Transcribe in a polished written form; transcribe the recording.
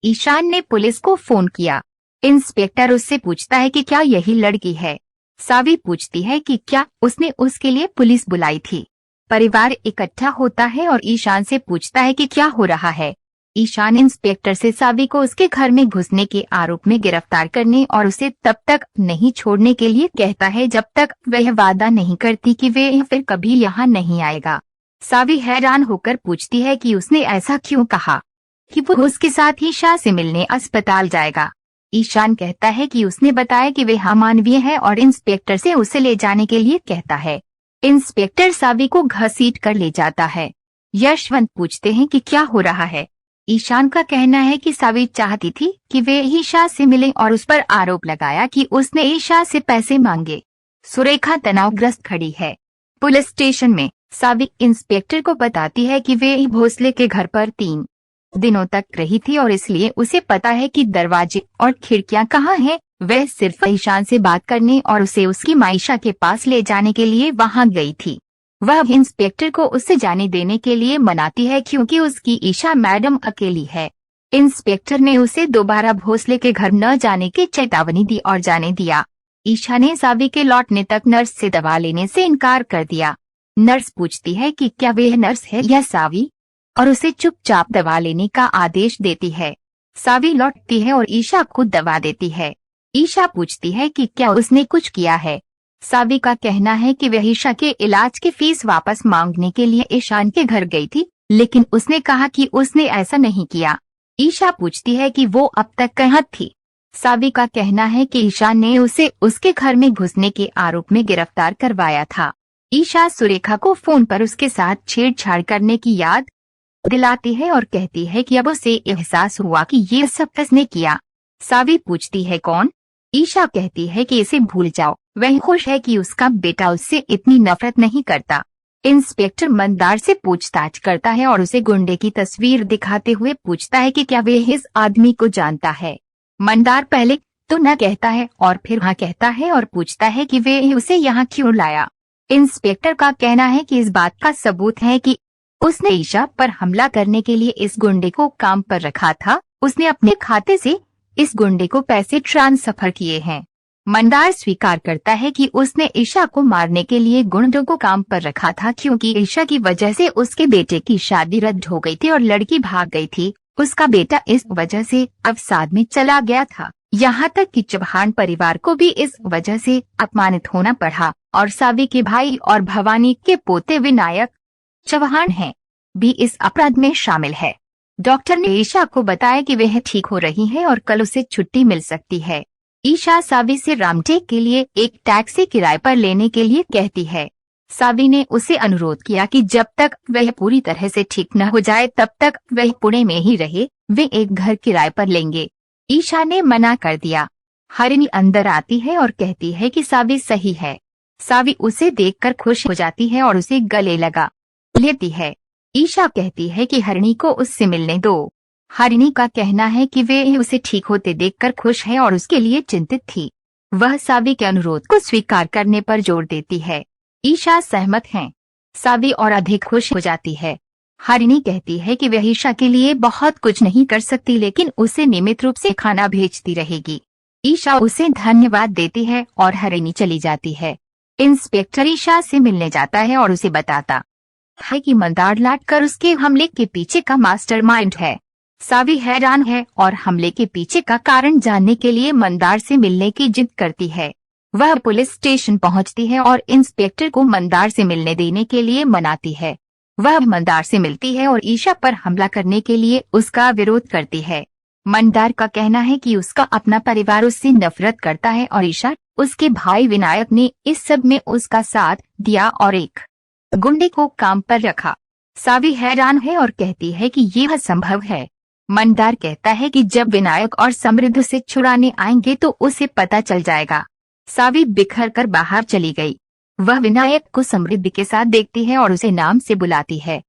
ईशान ने पुलिस को फोन किया। इंस्पेक्टर उससे पूछता है कि क्या यही लड़की है। सावी पूछती है कि क्या उसने उसके लिए पुलिस बुलाई थी। परिवार इकट्ठा होता है और ईशान से पूछता है कि क्या हो रहा है। ईशान इंस्पेक्टर से सावी को उसके घर में घुसने के आरोप में गिरफ्तार करने और उसे तब तक नहीं छोड़ने के लिए कहता है जब तक वह वादा नहीं करती कि वे फिर कभी यहाँ नहीं आएगा। सावी हैरान होकर पूछती है कि उसने ऐसा क्यों कहा कि वो उसके साथ ईशा से मिलने अस्पताल जाएगा। ईशान कहता है कि उसने बताया कि वे अमानवीय है और इंस्पेक्टर से उसे ले जाने के लिए कहता है। इंस्पेक्टर सावी को घसीट कर ले जाता है। यशवंत पूछते हैं कि क्या हो रहा है। ईशान का कहना है कि सावी चाहती थी कि वे ईशा से मिले और उस पर आरोप लगाया कि उसने ईशा से पैसे मांगे। सुरेखा तनावग्रस्त खड़ी है। पुलिस स्टेशन में सावी इंस्पेक्टर को बताती है कि वे भोसले के घर पर 3 दिनों तक रही थी और इसलिए उसे पता है कि दरवाजे और खिड़कियां कहाँ हैं। वह सिर्फ ईशान से बात करने और उसे उसकी मायशा के पास ले जाने के लिए वहां गई थी। वह इंस्पेक्टर को उसे जाने देने के लिए मनाती है क्योंकि उसकी ईशा मैडम अकेली है। इंस्पेक्टर ने उसे दोबारा भोसले के घर न जाने की चेतावनी दी और जाने दिया। ईशा ने सावी के लौटने तक नर्स से दवा लेने से इनकार कर दिया। नर्स पूछती है कि क्या वह नर्स है या सावी, और उसे चुपचाप दवा लेने का आदेश देती है। सावी लौटती है और ईशा को दवा देती है। ईशा पूछती है कि क्या उसने कुछ किया है। सावी का कहना है कि वह ईशा के इलाज की फीस वापस मांगने के लिए ईशान के घर गई थी, लेकिन उसने कहा कि उसने ऐसा नहीं किया। ईशा पूछती है कि वो अब तक कहाँ थी। सावी का कहना है कि ईशान ने उसे उसके घर में घुसने के आरोप में गिरफ्तार करवाया था। ईशा सुरेखा को फोन पर उसके साथ छेड़छाड़ करने की याद दिलाती है और कहती है कि अब उसे एहसास हुआ कि ये सब किसने किया। सावी पूछती है कौन। ईशा कहती है कि इसे भूल जाओ, वह खुश है कि उसका बेटा उससे इतनी नफरत नहीं करता। इंस्पेक्टर मंदार से पूछताछ करता है और उसे गुंडे की तस्वीर दिखाते हुए पूछता है कि क्या वह इस आदमी को जानता है। मंदार पहले तो न कहता है और फिर हाँ कहता है और पूछता है कि वे उसे यहाँ क्यों लाया। इंस्पेक्टर का कहना है कि इस बात का सबूत है कि उसने ईशा पर हमला करने के लिए इस गुंडे को काम पर रखा था। उसने अपने खाते से इस गुंडे को पैसे ट्रांसफर किए हैं। मंदार स्वीकार करता है कि उसने ईशा को मारने के लिए गुंडों को काम पर रखा था क्योंकि ईशा की वजह से उसके बेटे की शादी रद्द हो गई थी और लड़की भाग गई थी। उसका बेटा इस वजह से अवसाद में चला गया था। यहाँ तक कि चौहान परिवार को भी इस वजह से अपमानित होना पड़ा और सावी के भाई और भवानी के पोते विनायक चौहान हैं भी इस अपराध में शामिल है। डॉक्टर ने ईशा को बताया कि वह ठीक हो रही है और कल उसे छुट्टी मिल सकती है। ईशा सावी से रामटेक के लिए एक टैक्सी किराए पर लेने के लिए कहती है। सावी ने उसे अनुरोध किया कि जब तक वह पूरी तरह से ठीक न हो जाए तब तक वह पुणे में ही रहे। वे एक घर किराए पर लेंगे। ईशा ने मना कर दिया। हरिणी अंदर आती है और कहती है कि सावी सही है। सावी उसे देखकर खुश हो जाती है और उसे गले लगा लेती है। ईशा कहती है कि हरिणी को उससे मिलने दो। हरिणी का कहना है कि वे उसे ठीक होते देखकर खुश है और उसके लिए चिंतित थी। वह सावी के अनुरोध को स्वीकार करने पर जोर देती है। ईशा सहमत है। सावी और अधिक खुश हो जाती है। हरिणी कहती है कि वह ईशा के लिए बहुत कुछ नहीं कर सकती लेकिन उसे नियमित रूप से खाना भेजती रहेगी। ईशा उसे धन्यवाद देती है और हरिणी चली जाती है। इंस्पेक्टर ईशा से मिलने जाता है और उसे बताता है कि मंदार लाटकर उसके हमले के पीछे का मास्टरमाइंड है। सावी हैरान है और हमले के पीछे का कारण जानने के लिए मंदार से मिलने की जिद करती है। वह पुलिस स्टेशन पहुंचती है और इंस्पेक्टर को मंदार से मिलने देने के लिए मनाती है। वह मंदार से मिलती है और ईशा पर हमला करने के लिए उसका विरोध करती है। मंदार का कहना है कि उसका अपना परिवार उससे नफरत करता है और ईशा उसके भाई विनायक ने इस सब में उसका साथ दिया और एक गुंडे को काम पर रखा। सावी हैरान है और कहती है कि यह संभव है। मंदार कहता है कि जब विनायक और समृद्ध से छुड़ाने आएंगे तो उसे पता चल जाएगा। सावी बिखर कर बाहर चली गई। वह विनायक को समृद्ध के साथ देखती है और उसे नाम से बुलाती है।